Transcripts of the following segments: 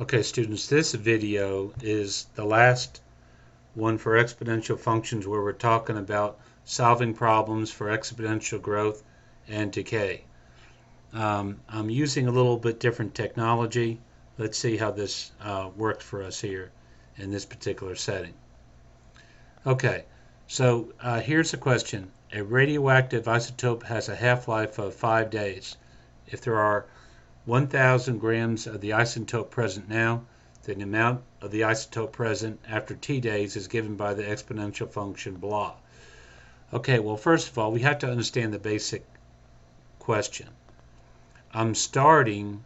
Okay, students, this video is the last one for exponential functions where we're talking about solving problems for exponential growth and decay. I'm using a little bit different technology. Let's see how this worked for us here in this particular setting. Okay, so here's the question. A radioactive isotope has a half-life of 5 days. If there are 1,000 grams of the isotope present now, then the amount of the isotope present after t days is given by the exponential function blah. Okay, well, first of all, we have to understand the basic question. I'm starting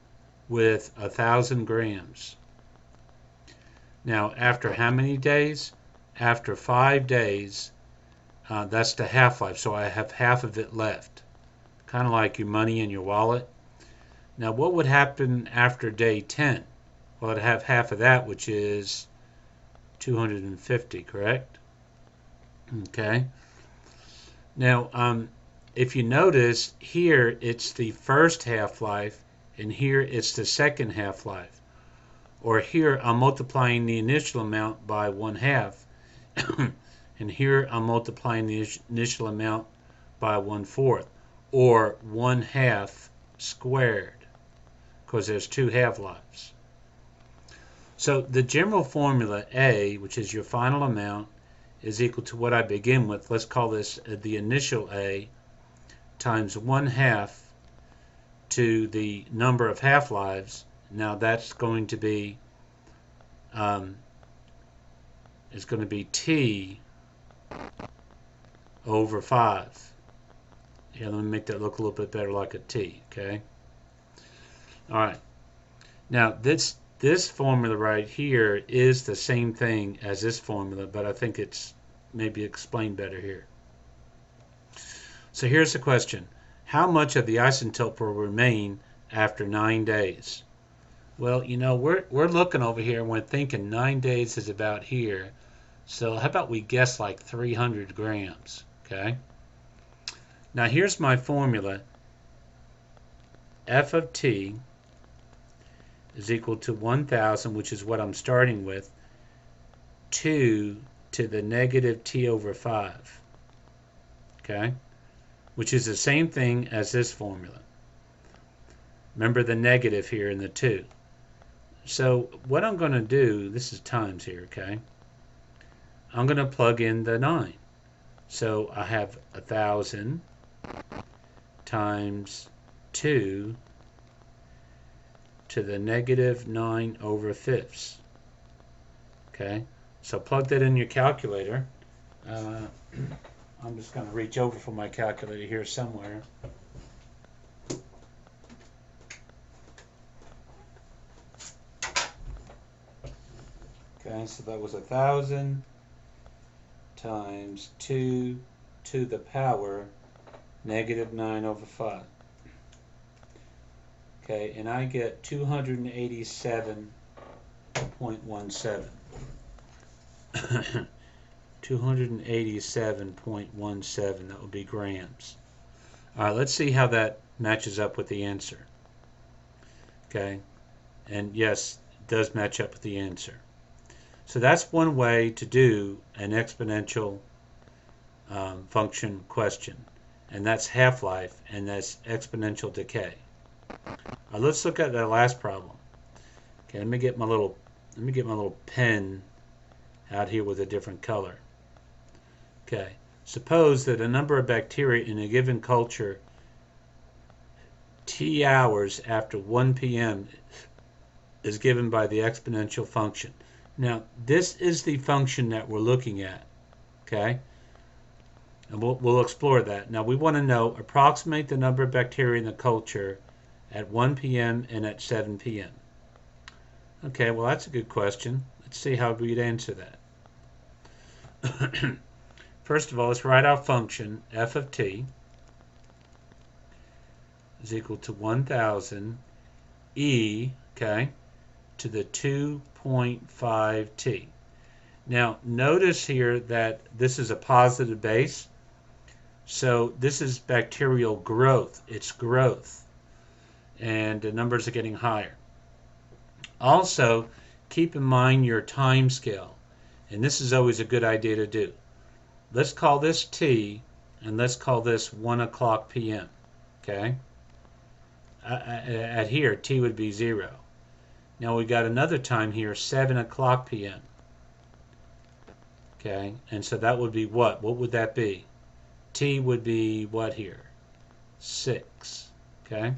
with 1,000 grams. Now, after how many days? After 5 days, that's the half-life, so I have half of it left. Kind of like your money in your wallet. Now, what would happen after day 10? Well, I'd have half of that, which is 250, correct? Okay. Now, if you notice, here it's the first half-life, and here it's the second half-life. Or here I'm multiplying the initial amount by 1/2, and here I'm multiplying the initial amount by 1/4, or 1/2 squared, because there's two half-lives. So the general formula A, which is your final amount, is equal to what I begin with. Let's call this the initial A times 1/2 to the number of half-lives. Now that's going to be T over 5. Yeah, let me make that look a little bit better like a T, okay? All right. Now this formula right here is the same thing as this formula, but I think it's maybe explained better here. So here's the question. How much of the isotope will remain after 9 days? Well, you know, we're looking over here and we're thinking 9 days is about here. So how about we guess like 300 grams, okay? Now here's my formula. F of t is equal to 1,000, which is what I'm starting with, 2 to the negative t over 5, okay? Which is the same thing as this formula. Remember the negative here in the 2. So what I'm going to do, this is times here, okay? I'm going to plug in the 9. So I have 1,000 times 2 to the negative 9 over 5ths. Okay, so plug that in your calculator. I'm just going to reach over for my calculator here somewhere. Okay, so that was 1,000 times 2 to the power negative 9 over 5. Okay, and I get 287.17. 287.17, that would be grams. All right, let's see how that matches up with the answer. Okay, and yes, it does match up with the answer. So that's one way to do an exponential function question, and that's half-life, and that's exponential decay. Let's look at that last problem. Okay, let me get my little pen out here with a different color. Okay, suppose that a number of bacteria in a given culture t hours after 1 p.m. is given by the exponential function. Now, this is the function that we're looking at, okay? And we'll explore that. Now, we want to know, approximate the number of bacteria in the culture at 1 p.m. and at 7 p.m. Okay, well, that's a good question. Let's see how we'd answer that. First of all, let's write our function, f of t is equal to 1,000 e, okay, to the 2.5t. Now, notice here that this is a positive base, so this is bacterial growth. It's growth, and the numbers are getting higher. Also, keep in mind your time scale, and this is always a good idea to do. Let's call this T, and let's call this 1 o'clock p.m. Okay? At here, T would be 0. Now we got another time here, 7 o'clock p.m. Okay, and so that would be what? What would that be? T would be what here? 6. Okay?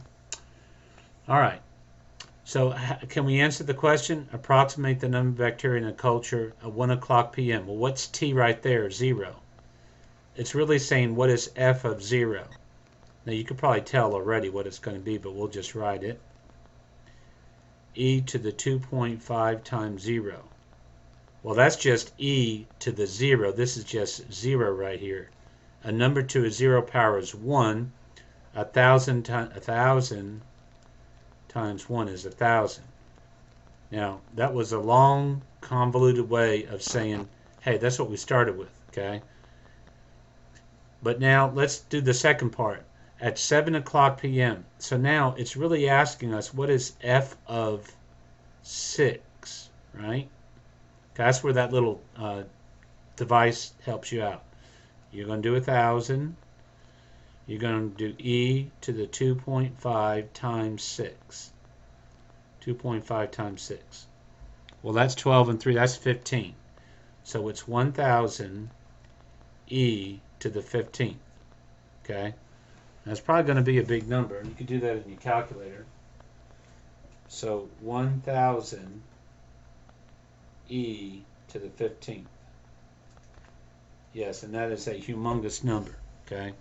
All right. So can we answer the question? Approximate the number of bacteria in a culture at 1 o'clock p.m. Well, what's T right there? 0. It's really saying what is F of 0. Now you could probably tell already what it's going to be, but we'll just write it. E to the 2.5 times 0. Well, that's just E to the 0. This is just 0 right here. A number to a 0 power is 1. 1,000 times 1 is 1,000. Now, that was a long, convoluted way of saying, hey, that's what we started with, okay? But now let's do the second part. At 7 o'clock p.m. So now it's really asking us what is F of 6, right? That's where that little device helps you out. You're going to do 1,000. You're going to do E to the 2.5 times 6. 2.5 times 6. Well, that's 12 and 3. That's 15. So it's 1,000 E to the 15th. Okay? That's probably going to be a big number. You can do that in your calculator. So 1,000 E to the 15th. Yes, and that is a humongous number. Okay?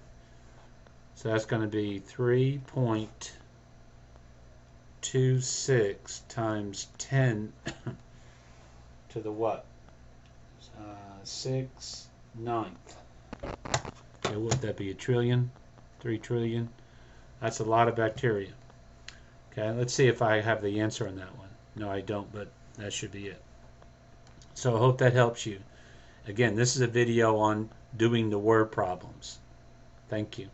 So that's going to be 3.26 times 10 to the what? 6 ninth. Okay, what would that be? A trillion? 3 trillion? That's a lot of bacteria. Okay, let's see if I have the answer on that one. No, I don't, but that should be it. So I hope that helps you. Again, this is a video on doing the word problems. Thank you.